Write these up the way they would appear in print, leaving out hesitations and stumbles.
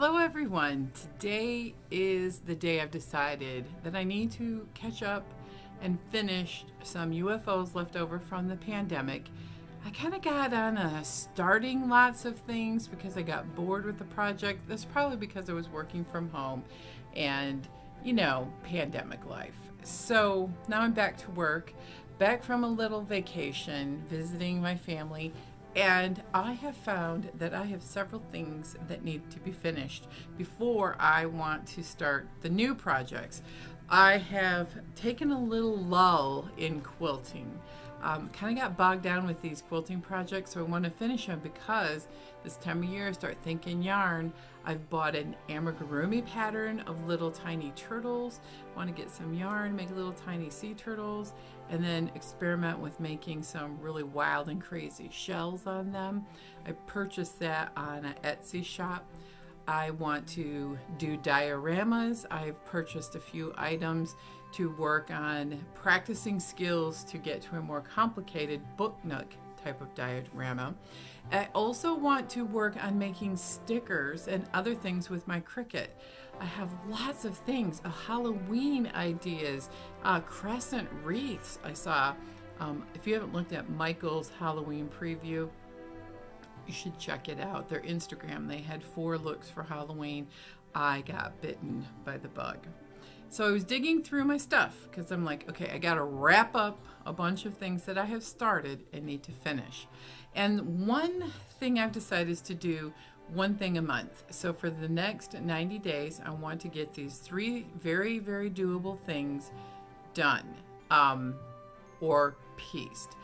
Hello everyone. Today is the day I've decided that I need to catch up and finish some UFOs left over from the pandemic. I kind of got on starting lots of things because I got bored with the project. That's probably because I was working from home and, pandemic life. So now I'm back to work, back from a little vacation, visiting my family. And I have found that I have several things that need to be finished before I want to start the new projects. I have taken a little lull in quilting. Kind of got bogged down with these quilting projects, so I want to finish them because this time of year I start thinking yarn. I've bought an amigurumi pattern of little tiny turtles. I want to get some yarn, make little tiny sea turtles, and then experiment with making some really wild and crazy shells on them. I purchased that on an Etsy shop. I want to do dioramas. I've purchased a few items to work on practicing skills to get to a more complicated book nook type of diorama. I also want to work on making stickers and other things with my Cricut. I have lots of things, Halloween ideas, crescent wreaths I saw. If you haven't looked at Michael's Halloween preview, you should check it out. Their Instagram, they had 4 looks for Halloween. I got bitten by the bug. So I was digging through my stuff because I'm like, okay, I got to wrap up a bunch of things that I have started and need to finish. And one thing I've decided is to do one thing a month. So for the next 90 days, I want to get these 3 very, very doable things done or pieced,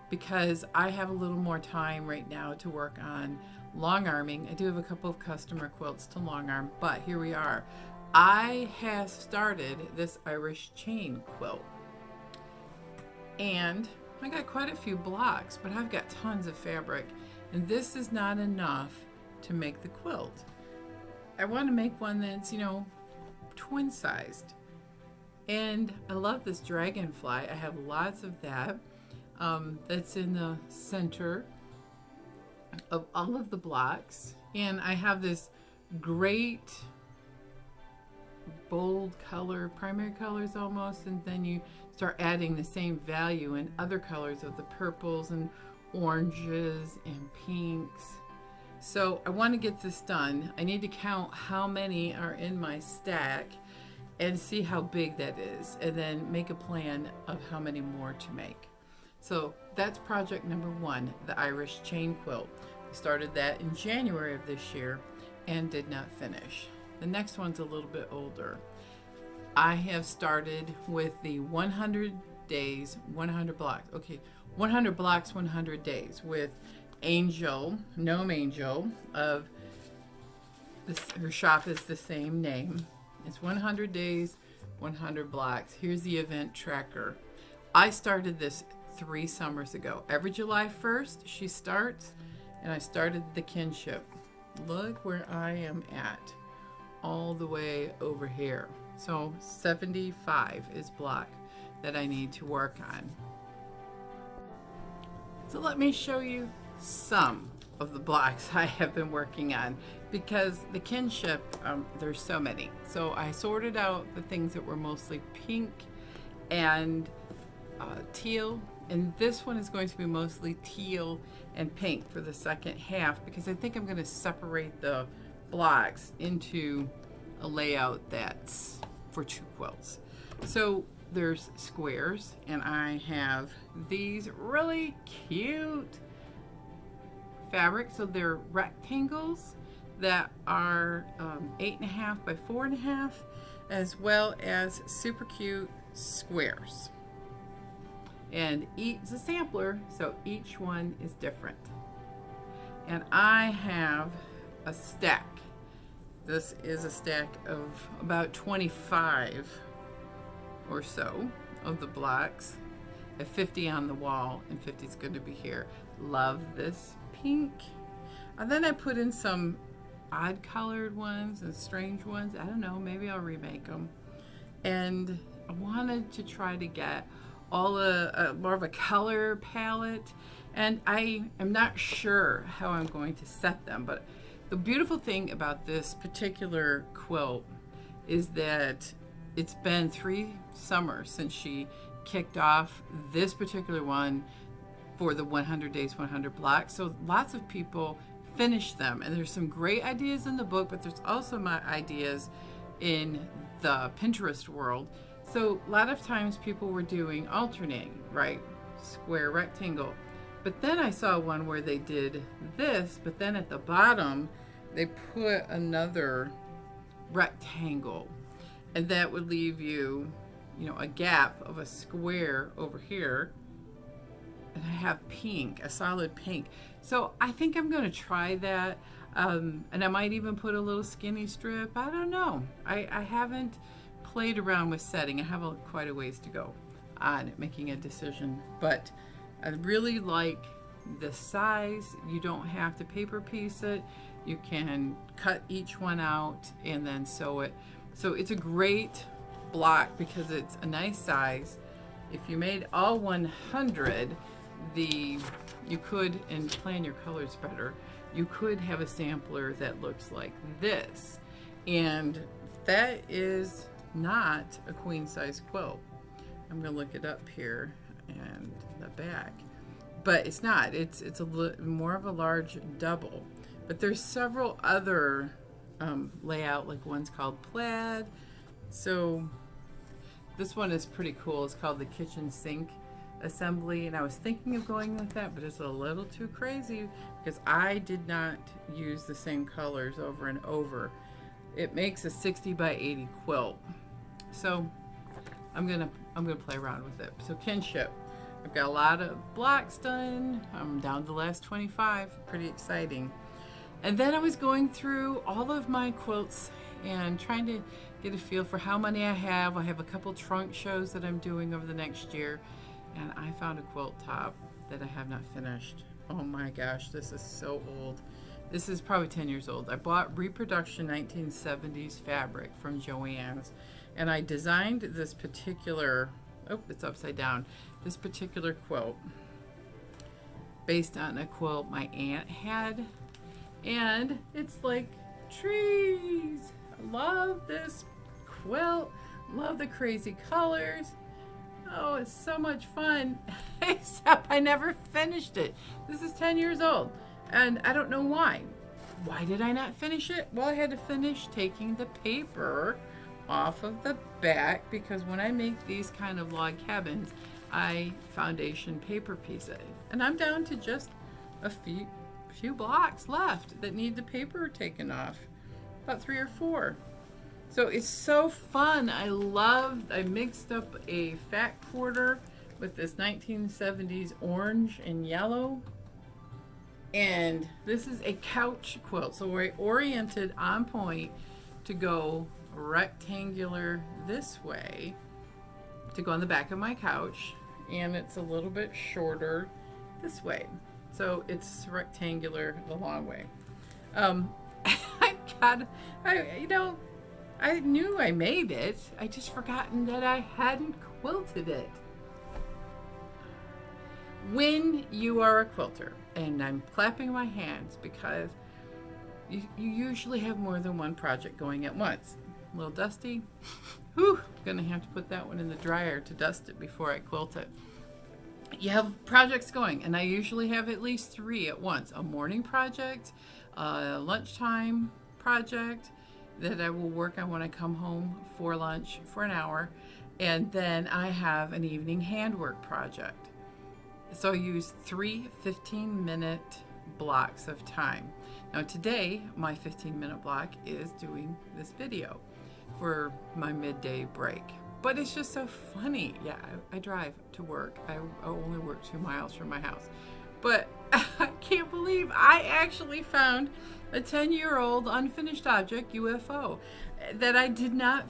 because I have a little more time right now to work on long arming. I do have a couple of customer quilts to long arm, but here we are. I have started this Irish chain quilt, and I got quite a few blocks, but I've got tons of fabric, and this is not enough to make the quilt. I want to make one that's, twin sized. And I love this dragonfly. I have lots of that. That's in the center of all of the blocks. And I have this great bold color, primary colors almost, and then you start adding the same value in other colors of the purples and oranges and pinks. So I want to get this done. I need to count how many are in my stack and see how big that is, and then make a plan of how many more to make. So that's project number 1, the Irish chain quilt. I started that in January of this year and did not finish. The next one's a little bit older. I have started with the 100 days, 100 blocks. Okay, 100 blocks, 100 days with Angel, Gnome Angel of this. Her shop is the same name. It's 100 days, 100 blocks. Here's the event tracker. I started this 3 summers ago. Every July 1st, she starts, and I started the kinship. Look where I am at, all the way over here. So 75 is block that I need to work on. So let me show you some of the blocks I have been working on, because the kinship, there's so many. So I sorted out the things that were mostly pink and teal, and this one is going to be mostly teal and pink for the second half, because I think I'm going to separate the blocks into a layout that's for 2 quilts. So there's squares, and I have these really cute fabric. So they're rectangles that are 8.5 by 4.5, as well as super cute squares. And it's a sampler, so each one is different. And I have a stack. This is a stack of about 25 or so of the blocks. I have 50 on the wall, and 50 is going to be here. Love this pink. And then I put in some odd colored ones and strange ones. I don't know, maybe I'll remake them. And I wanted to try to get all more of a color palette, and I am not sure how I'm going to set them, but The beautiful thing about this particular quilt is that it's been 3 summers since she kicked off this particular one for the 100 Days, 100 Blocks. So lots of people finish them. And there's some great ideas in the book, but there's also my ideas in the Pinterest world. So a lot of times people were doing alternating, right? Square, rectangle. But then I saw one where they did this, but then at the bottom, they put another rectangle. And that would leave you, a gap of a square over here. And I have pink, a solid pink. So I think I'm going to try that. And I might even put a little skinny strip. I don't know. I haven't played around with setting. I have quite a ways to go on making a decision. But I really like the size. You don't have to paper piece it. You can cut each one out and then sew it. So it's a great block because it's a nice size. If you made all 100, you could, and plan your colors better, you could have a sampler that looks like this. And that is not a queen size quilt. I'm going to look it up here and the back. But it's not. It's more of a large double. But there's several other layout, like one's called plaid. So this one is pretty cool. It's called the kitchen sink assembly, and I was thinking of going with that, but it's a little too crazy because I did not use the same colors over and over. It makes a 60 by 80 quilt. So I'm gonna play around with it. So kinship. I've got a lot of blocks done. I'm down to the last 25. Pretty exciting. And then I was going through all of my quilts and trying to get a feel for how many I have. I have a couple trunk shows that I'm doing over the next year. And I found a quilt top that I have not finished. Oh my gosh, this is so old. This is probably 10 years old. I bought reproduction 1970s fabric from Joann's. And I designed this particular, it's upside down, this particular quilt based on a quilt my aunt had. And it's like trees. I love this quilt. Love the crazy colors. Oh, it's so much fun. Except I never finished it. This is 10 years old. And I don't know why. Why did I not finish it? Well, I had to finish taking the paper off of the back because when I make these kind of log cabins, I foundation paper piece it. And I'm down to just a few blocks left that need the paper taken off. About 3 or 4. So it's so fun. I mixed up a fat quarter with this 1970s orange and yellow. And this is a couch quilt. So we're oriented on point to go rectangular this way to go on the back of my couch. And it's a little bit shorter this way. So it's rectangular the long way. I knew I made it. I just forgotten that I hadn't quilted it. When you are a quilter, and I'm clapping my hands because you usually have more than one project going at once. A little dusty. Whew, gonna have to put that one in the dryer to dust it before I quilt it. You have projects going, and I usually have at least 3 at once. A morning project, a lunchtime project that I will work on when I come home for lunch for an hour, and then I have an evening handwork project. So I use 3 15-minute blocks of time. Now today, my 15-minute block is doing this video for my midday break. But it's just so funny. Yeah, I drive to work. I only work 2 miles from my house. But I can't believe I actually found a 10-year-old unfinished object, UFO, that I did not...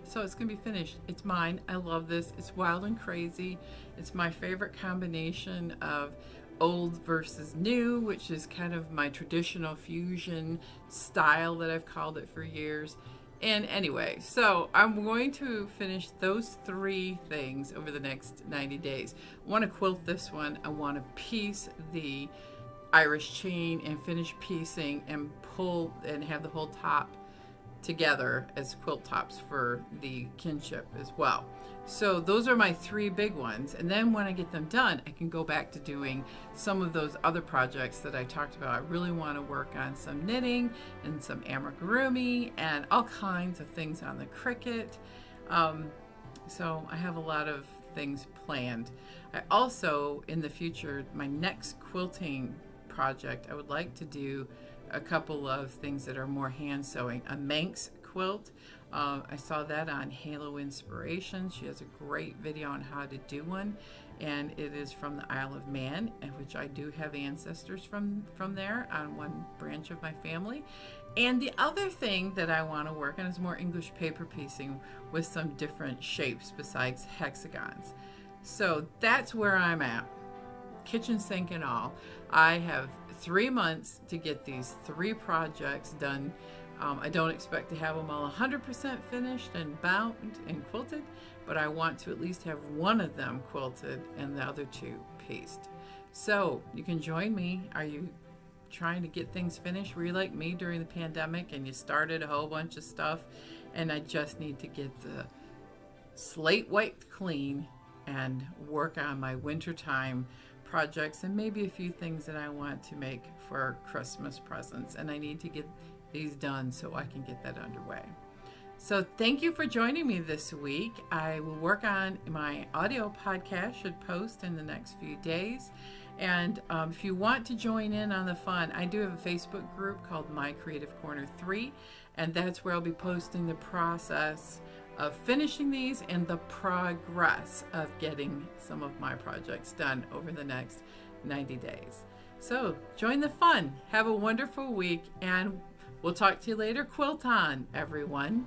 So it's going to be finished. It's mine. I love this. It's wild and crazy. It's my favorite combination of old versus new, which is kind of my traditional fusion style that I've called it for years. And anyway, so I'm going to finish those 3 things over the next 90 days. I want to quilt this one. I want to piece the Irish chain and finish piecing and pull and have the whole top together as quilt tops for the kinship as well. So those are my 3 big ones. And then when I get them done, I can go back to doing some of those other projects that I talked about. I really want to work on some knitting and some amigurumi and all kinds of things on the Cricut. So I have a lot of things planned. I also, in the future, my next quilting project, I would like to do a couple of things that are more hand sewing. A Manx quilt. I saw that on Halo Inspiration. She has a great video on how to do one, and it is from the Isle of Man, which I do have ancestors from there on one branch of my family. And the other thing that I want to work on is more English paper piecing with some different shapes besides hexagons. So that's where I'm at, kitchen sink and all. I have 3 months to get these 3 projects done. I don't expect to have them all 100% finished and bound and quilted, but I want to at least have one of them quilted and the other 2 pieced. So you can join me. Are you trying to get things finished? Were you like me during the pandemic and you started a whole bunch of stuff and I just need to get the slate wiped clean and work on my wintertime projects and maybe a few things that I want to make for Christmas presents, and I need to get these done so I can get that underway. So thank you for joining me this week. I will work on my audio podcast, should post in the next few days. And if you want to join in on the fun, I do have a Facebook group called My Creative Corner 3, and that's where I'll be posting the process of finishing these and the progress of getting some of my projects done over the next 90 days. So join the fun. Have a wonderful week, and we'll talk to you later. Quilt on, everyone.